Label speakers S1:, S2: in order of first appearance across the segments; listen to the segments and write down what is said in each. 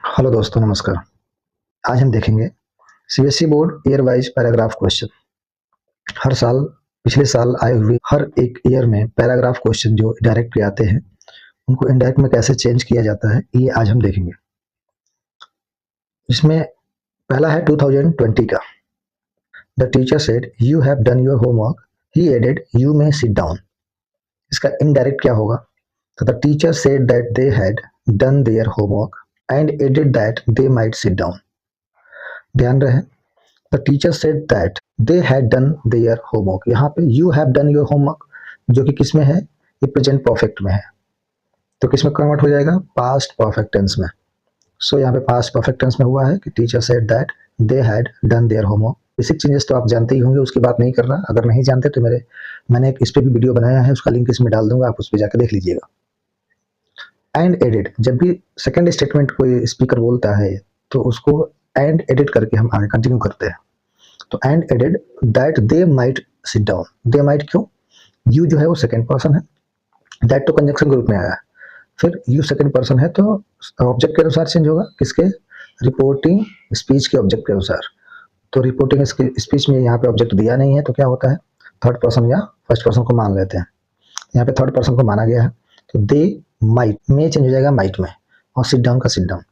S1: Hello दोस्तों, नमस्कार। आज हम देखेंगे CBSE board year wise paragraph question. हर साल, पिछले साल आए हुए हर एक ईयर में पैराग्राफ क्वेश्चन जो डायरेक्टली आते हैं उनको इनडायरेक्ट में कैसे चेंज किया जाता है, ये आज हम देखेंगे। इसमें पहला है 2020 का। The teacher said you have done your homework, he added you may sit down. इसका इनडायरेक्ट क्या होगा? तो the teacher said that they had done their homework and added that they might sit down. ध्यान रहे, the teacher said that they had done their homework. यहाँ पे you have done your homework जो कि किस में है? ये प्रेजेंट परफेक्ट में है, तो किस में कन्वर्ट हो जाएगा? पास्ट परफेक्ट टेंस में। सो यहाँ पे पास्ट परफेक्ट टेंस में हुआ है कि teacher said that they had done their homework. Basic changes तो आप जानते ही होंगे, उसकी बात नहीं कर रहा। अगर नहीं जानते तो मैंने एक इस पे भी वीडियो बनाया है, उसका लिंक इसमें डाल दूंगा, आप उस पर जाकर देख लीजिएगा। एंड एडिड, जब भी सेकेंड स्टेटमेंट कोई स्पीकर बोलता है तो उसको एंड एडिट करके हम आगे कंटिन्यू करते हैं। तो and added that they might sit down. They might क्यों? यू जो है वो सेकंड पर्सन है, दैट तो कंजंक्शन ग्रुप में आया है, फिर यू सेकंड पर्सन है तो ऑब्जेक्ट के अनुसार चेंज होगा। किसके? रिपोर्टिंग स्पीच के ऑब्जेक्ट के अनुसार। तो रिपोर्टिंग स्पीच में यहाँ पे ऑब्जेक्ट दिया नहीं है, तो क्या होता है? थर्ड पर्सन या फर्स्ट पर्सन को मान लेते हैं। यहाँ पे थर्ड पर्सन को माना गया है, तो दे माइट में चेंज हो जाएगा माइट में, और सिट डाउन का सिट डाउन।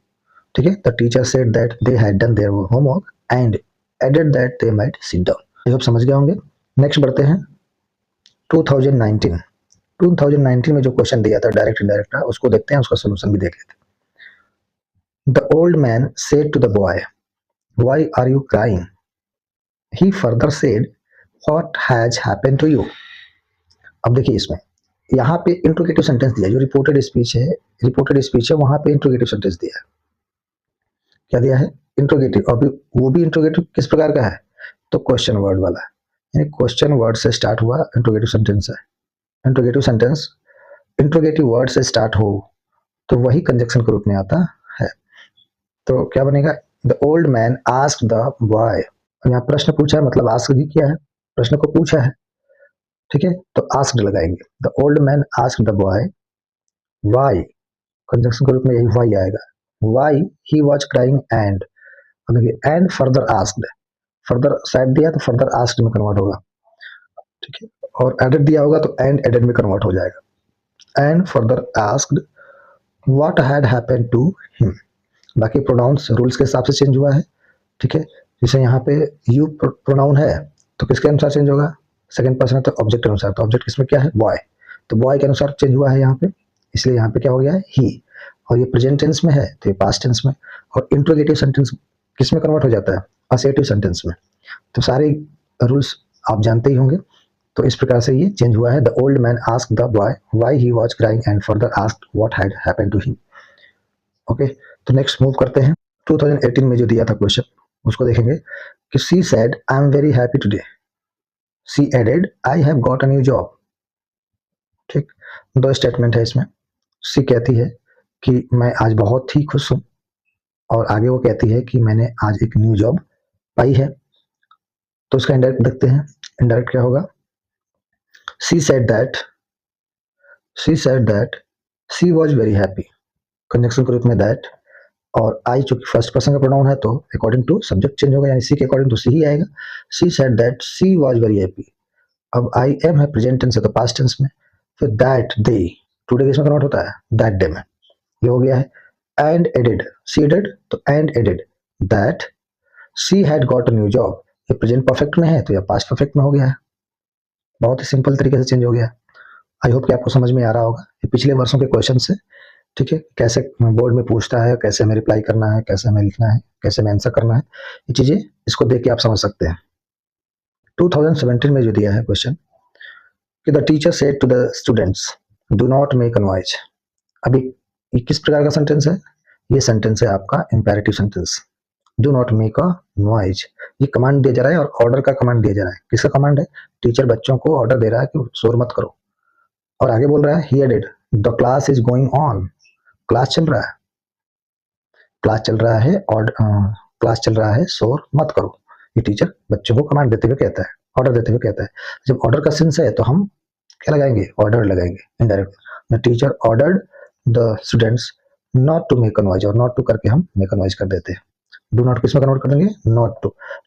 S1: ठीक है, the teacher said that they had done their homework and added that they might sit down. ये आप समझ गए होंगे। नेक्स्ट बढ़ते हैं 2019। 2019 में जो क्वेश्चन दिया था डायरेक्ट इनडायरेक्ट था, उसको देखते हैं, उसका सोल्यूशन भी देख लेते हैं। The old man said to the boy, why are you crying? He further said, what has happened to you? अब देखिए, इसमें यहाँ पे इंट्रोगेटिव सेंटेंस दिया, जो रिपोर्टेड स्पीच है वहां पे इंट्रोगेटिव सेंटेंस दिया है। क्या दिया है? इंट्रोगेटिव। अभी वो भी इंट्रोगेटिव किस प्रकार का है? तो क्वेश्चन वर्ड वाला है, यानी क्वेश्चन वर्ड से स्टार्ट हुआ इंट्रोगेटिव सेंटेंस है। इंट्रोगेटिव सेंटेंस इंट्रोगेटिव वर्ड से स्टार्ट हो तो वही कंजक्शन के रूप में आता है। तो क्या बनेगा? The old man asked the boy. यहाँ प्रश्न पूछा है, मतलब आस्क भी किया है, प्रश्न को पूछा है। ठीक है, तो आस्क्ड लगाएंगे। The old man asked the boy why, conjunction के रूप में यही व्हाई आएगा। Why he was crying and, देखिए and further asked, further said दिया तो फर्दर आस्क्ड में कन्वर्ट होगा। ठीक है, और एडेड दिया होगा तो एंड एडेड में कन्वर्ट हो जाएगा। And further asked what had happened to him. बाकी प्रोनाउंस रूल्स के हिसाब से चेंज हुआ है। ठीक है, जैसे यहाँ पे यू प्रोनाउन है तो किसके अनुसार चेंज होगा? सेकंड पर्सन है तो ऑब्जेक्ट के अनुसार। तो ऑब्जेक्ट किसमें क्या है? बॉय, तो बॉय के अनुसार चेंज हुआ है यहाँ पे, इसलिए यहाँ पे क्या हो गया है? ही। और ये प्रेजेंट टेंस में है तो ये पास्ट टेंस में। और इंट्रोगेटिव सेंटेंस किस में कन्वर्ट हो जाता है? असेटिव सेंटेंस में। तो सारे रूल्स आप जानते ही होंगे। तो इस प्रकार से ये चेंज हुआ है। The old man asked the boy why he was crying and further asked what had happened to him. Okay, तो नेक्स्ट मूव करते हैं। 2018 में जो दिया था क्वेश्चन उसको देखेंगे कि she said I am very happy today, she added I have got a new job. ठीक, दो स्टेटमेंट है इसमें। सी कहती है कि मैं आज बहुत ही खुश हूँ, और आगे वो कहती है कि मैंने आज एक न्यू जॉब पाई है। तो इसका इंडायरेक्ट देखते हैं। इंडायरेक्ट क्या होगा? सी said that she was very happy, conjunction के रूप में दैट, और आई चूंकि फर्स्ट पर्सन का प्रोनाउन है तो अकॉर्डिंग टू सब्जेक्ट चेंज होगा, यानी सी के अकॉर्डिंग टू सी ही आएगा। She said that she was very happy. अब आई एम है प्रेजेंट टेंस है तो पास्ट टेंस में, फिर दैट दे, टुडे किसमें कन्वर्ट होता है? दैट डे में। ये हो गया है। एंड एडेड, सी एडेड तो and added that she had got a new job. ये प्रेजेंट परफेक्ट में है तो यह पास्ट परफेक्ट में हो गया है। बहुत ही सिंपल तरीके से चेंज हो गया। आई होप कि आपको समझ में आ रहा होगा। ये पिछले वर्षों के क्वेश्चन से, ठीक है, कैसे बोर्ड में पूछता है, कैसे हमें रिप्लाई करना है, कैसे हमें लिखना है, कैसे हमें आंसर करना है, ये चीजें इसको देख के आप समझ सकते हैं। 2017 में जो दिया है क्वेश्चन कि the teacher said to the students do not make a noise. अभी ये किस प्रकार का सेंटेंस है? ये सेंटेंस है आपका imperative sentence. Do not make a noise, ये कमांड दिया जा रहा है और ऑर्डर का कमांड दिया जा रहा है। किसका कमांड है? टीचर बच्चों को ऑर्डर दे रहा है कि शोर मत करो, और आगे बोल रहा है he added the class is going on, class चल रहा है, क्लास चल रहा है, और क्लास चल रहा है, शोर मत करो। ये टीचर बच्चों को कमांड देते हुए कहता है, ऑर्डर देते हुए कहता है। जब ऑर्डर का सेंस है तो हम क्या लगाएंगे? ऑर्डर लगाएंगे indirect. The teacher ordered the students not to make noise, और नॉट टू करके हम मेक नॉइज कर देते हैं। डू नॉट किस में कन्वर्ट कर देंगे,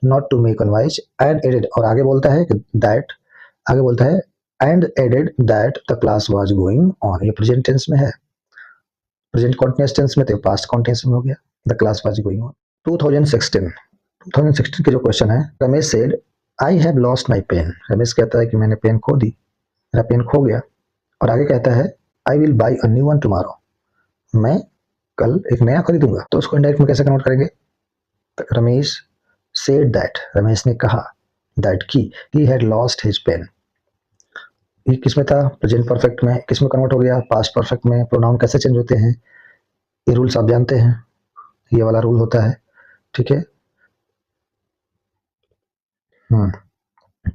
S1: not to make noise and added, और आगे बोलता है कि दैट, आगे बोलता है and added that the class was going on, ये प्रेजेंट टेंस में है, प्रेजेंट कॉन्टिन्यूअस टेंस में तो पास्ट कॉन्टिन्यूस में हो गया, the class was going on. 2016 के जो क्वेश्चन है, Ramesh said I have lost my pen, Ramesh कहता है कि मैंने पेन खो दी, मेरा पेन खो गया, और आगे कहता है I will by a new one tomorrow, मैं कल एक नया खरीदूंगा। तो उसको इंडायरेक्ट में कैसे कन्वर्ट करेंगे, तो रमेश सेड दैट, रमेश ने कहा, दैट की he had lost his pen, ये किस में था, प्रेजेंट परफेक्ट में, किस में कन्वर्ट हो गया, पास्ट परफेक्ट में। प्रोनाउन कैसे चेंज होते हैं, ये रूल्स आप जानते हैं, ये वाला रूल होता है, ठीक है।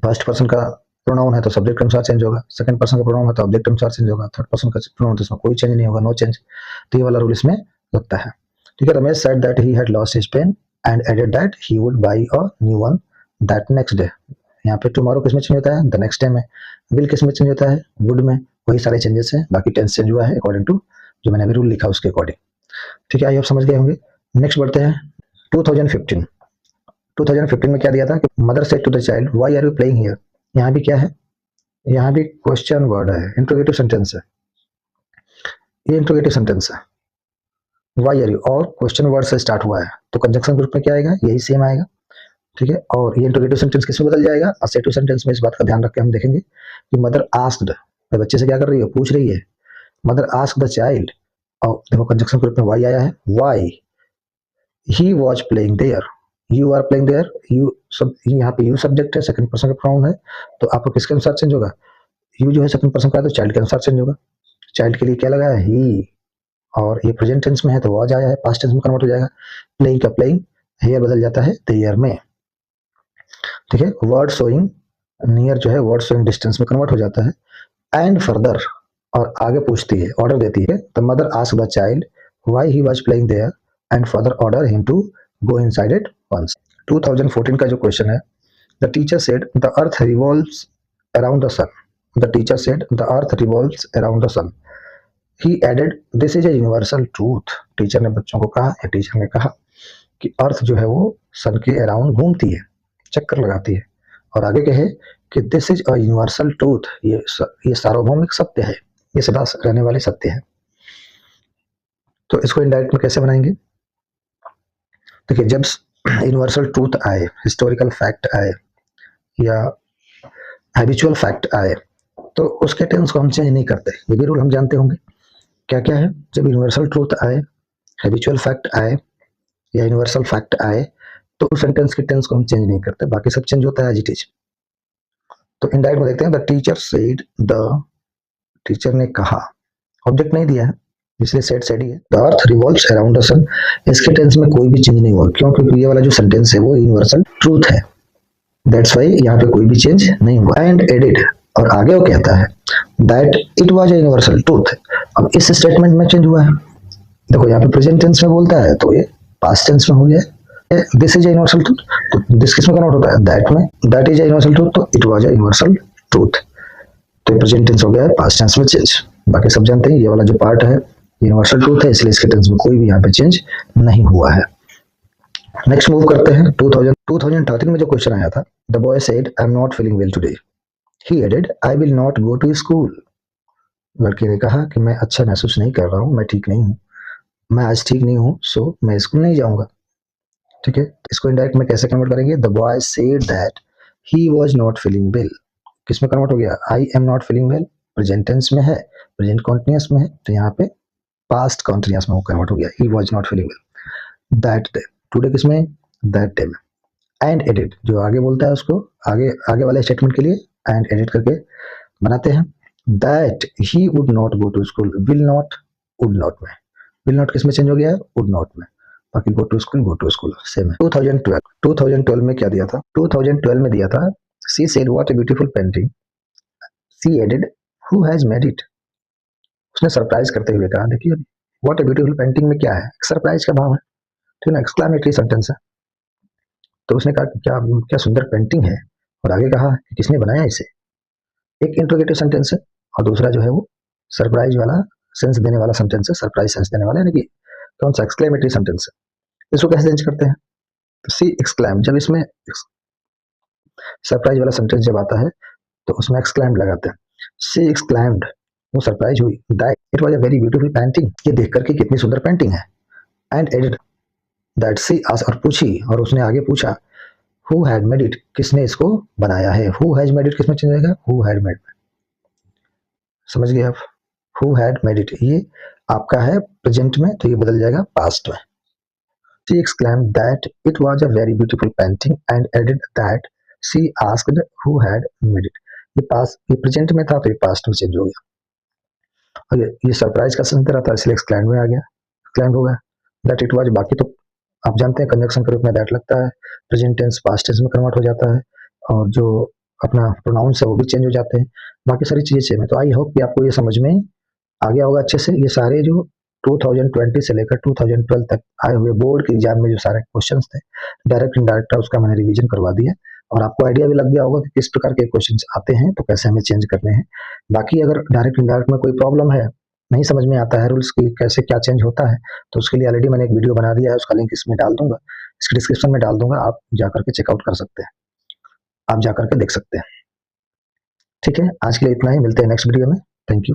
S1: फर्स्ट पर्सन का प्रोनाउन है तो सब्जेक्ट के अनुसार चेंज होगा, सेकंड पर्सन का प्रोनाउन है तो ऑब्जेक्ट के अनुसार चेंज होगा, थर्ड पर्सन का प्रोनाउन तो इसमें कोई चेंज नहीं होगा, नो चेंज। तो ये वाला रूल इसमें लगता है, ठीक है। Ramesh said that he had lost his pen and added that he would buy a new one that next day. यहाँ पे टुमारो किस में चेंज होता है, द नेक्स्ट डे में। विल किस में चेंज होता है, वुड में। वही सारे चेंजेस हैं, बाकी टेंस चेंज हुआ है अकॉर्डिंग टू जो मैंने अभी रूल लिखा उसके अकॉर्डिंग, ठीक है। आई आप समझ गए होंगे। नेक्स्ट बढ़ते हैं 2015। 2015 में क्या दिया था कि mother said to the child why are you playing here. यहाँ भी क्या है, यहाँ भी क्वेश्चन वर्ड है, इंट्रोगेटिव सेंटेंस है, ये इंट्रोगेटिव सेंटेंस है, व्हाई आर यू, और क्वेश्चन वर्ड से स्टार्ट हुआ है, तो कंजंक्शन ग्रुप में क्या आएगा, यही सेम आएगा, ठीक है। और ये इंट्रोगेटिव सेंटेंस किस में बदल जाएगा, असेटिव सेंटेंस में। इस बात का ध्यान रख के हम देखेंगे कि मदर आस्क्ड, बच्चे से क्या कर रही है, पूछ रही है, मदर आस्क्ड द चाइल्ड, और देखो कंजंक्शन ग्रुप में वाई आया है, why he was playing there, you are playing there, you सब, यहाँ पे यू सब्जेक्ट है, सेकंड पर्सन का प्रोनाउन है, तो आपको किसके अनुसार चेंज होगा, यू जो है सेकंड पर्सन का है तो चाइल्ड के अनुसार चेंज होगा। चाइल्ड के लिए क्या लगा है, ही, और ये प्रेजेंट टेंस में है तो वाज आया है, पास्ट टेंस में कन्वर्ट हो जाएगा, प्लेइंग का प्लेइंग, हेयर बदल जाता है देयर में, ठीक है। वर्ड शोइंग, नियर जो है वर्ड शोइंग डिस्टेंस में कन्वर्ट हो जाता है, एंड फर्दर, और आगे पूछती है, ऑर्डर देती है, the mother asked the child why he was playing there and further order him to go inside it once. 2014 का जो क्वेश्चन है, the teacher said the earth revolves around the sun, the teacher said the earth revolves around the sun, he added this is a universal truth, teacher ने बच्चों को कहा, या teacher ने कहा कि अर्थ जो है वो सन के अराउंड घूमती है, चक्कर लगाती है, और आगे कहे कि this is a universal truth, ये सार्वभौमिक सत्य है, ये सदा रहने वाले सत्य है। तो इसको इनडायरेक्ट में कैसे बनाएंगे, देखिए जब यूनिवर्सल ट्रूथ आए, हिस्टोरिकल फैक्ट आए, या हैबिचुअल फैक्ट आए, तो उसके टेंस को हम चेंज नहीं करते, ये भी रूल हम जानते होंगे। क्या क्या है, जब यूनिवर्सल ट्रूथ आए, हैबिचुअल फैक्ट आए, या यूनिवर्सल फैक्ट आए, तो उस सेंटेंस के टेंस को हम चेंज नहीं करते, बाकी सब चेंज होता है एज इट इज। तो इनडायरेक्ट में देखते हैं, the teacher said, the teacher ने कहा, ऑब्जेक्ट नहीं दिया है इसलिए सेड ही है, the earth revolves around the sun, इसके टेंस में कोई भी चेंज नहीं हुआ, क्यों, क्योंकि ये वाला जो सेंटेंस है वो यूनिवर्सल ट्रूथ है, दैट्स वाई यहाँ पे कोई भी चेंज नहीं हुआ। एंड एडिड, और आगे वो कहता है that it was a universal truth, अब इस स्टेटमेंट में चेंज हुआ है, देखो यहाँ पे प्रेजेंट टेंस में बोलता है तो ये पास्ट टेंस में हो गया, this is a universal truth, तो दिस किस में कन्वर्ट होता है, दैट में, that is a universal truth, तो it was a universal truth, तो प्रेजेंट टेंस हो गया है, पास्ट टेंस में चेंज। बाकी सब जानते हैं ये वाला जो पार्ट है यूनिवर्सल ट्रूथ है, इसलिए इसके टेंस में कोई भी यहाँ पे चेंज नहीं हुआ है। नेक्स्ट मूव करते हैं 2013 में जो क्वेश्चन आया था, the boy said I am not feeling well today, he added I will not go to school, लड़के ने कहा कि मैं अच्छा महसूस नहीं कर रहा हूँ, मैं ठीक नहीं हूँ, मैं आज ठीक नहीं हूँ, सो मैं स्कूल नहीं जाऊंगा, ठीक है। इसको इनडायरेक्ट में कैसे कन्वर्ट करेंगे, the boy said that he was not feeling well, किस में कन्वर्ट हो गया, I am not feeling well, present tense में है, प्रेजेंट कॉन्टिन्यूअस में है, तो यहाँ पे पास्ट कॉन्टिन्यूअस में वो कन्वर्ट हो गया, ही was not feeling well that day, today किस में, दैट डे में। एंड एडिट, जो आगे बोलता है उसको आगे आगे वाले स्टेटमेंट के लिए एंड एडिट करके बनाते हैं, that he would not go to school, will not, would not में, विल नॉट किस में चेंज हो गया है, वुड नॉट में, बाकी गो टू स्कूल सेम है। 2012 में क्या दिया था, 2012 में दिया था, she said what a beautiful painting, she added who has made it, उसने सरप्राइज करते हुए कहा, देखिए व्हाट अ ब्यूटीफुल पेंटिंग में क्या है, एक सरप्राइज का भाव है, ठीक है ना, एक्सक्लेमेटरी सेंटेंस है, तो उसने कहा कि क्या क्या सुंदर पेंटिंग है, और आगे कहा कि किसने बनाया इसे, एक इंट्रोगेटिव सेंटेंस है, और दूसरा जो है वो सरप्राइज वाला सेंस देने वाला सेंटेंस है, सरप्राइज सेंस देने वाला, यानी कि कौन सा एक्सक्लेमेटरी सेंटेंस है। इसको कैसे चेंज करते हैं? तो सी एक्सक्लैम, जब इसमें सरप्राइज वाला सेंटेंस जब आता है तो उसमें एक्सक्लैम लगाते हैं। सी एक्सक्लैम्ड, वो सरप्राइज हुई, that it was a very beautiful painting, ये देख करके कितनी सुंदर पेंटिंग है। And added that she asked, और पूछी, और उसने आगे पूछा, हु हैड मेड इट, किसने इसको बनाया है। हु हैज मेड इट किसमें चेंज होगा? हु हैड मेड, समझ गए आप? हु हैड मेड इट, ये आपका है प्रेजेंट में, तो ये बदल जाएगा पास्ट में। She exclaimed that it was a very beautiful painting and added that she asked who had made it. ये प्रेजेंट में था तो ये पास्ट में चेंज हो गया। और ये सरप्राइज का सेंस रहा था इसलिए एक्सक्लैम्ड में आ गया, एक्सक्लैम्ड हो गया। दैट इट वाज, बाकी तो आप जानते हैं कंजक्शन के रूप में दैट लगता है, प्रेजेंट टेंस पास्ट टेंस में कन्वर्ट हो जाता है, और जो अपना प्रोनाउंस है वो भी चेंज हो जाते हैं, बाकी सारी चीजें सेम है। तो आई होप कि आपको ये समझ में आ गया होगा अच्छे से। ये सारे जो 2020 से लेकर 2012 तक आए हुए बोर्ड के एग्जाम में जो सारे क्वेश्चंस थे, डायरेक्ट इनडायरेक्ट, उसका मैंने रिवीजन करवा दिया, और आपको आइडिया भी लग गया होगा कि किस प्रकार के क्वेश्चंस आते हैं, तो कैसे हमें चेंज करने हैं। बाकी अगर डायरेक्ट इनडायरेक्ट में कोई प्रॉब्लम है, नहीं समझ में आता है रूल्स की कैसे क्या चेंज होता है, तो उसके लिए ऑलरेडी मैंने एक वीडियो बना दिया है, उसका लिंक इसमें डाल दूंगा, इसके डिस्क्रिप्शन में डाल दूंगा, आप जाकर के चेकआउट कर सकते हैं, आप जाकर के देख सकते हैं। ठीक है, आज के लिए इतना ही, मिलते हैं नेक्स्ट वीडियो में। Thank you.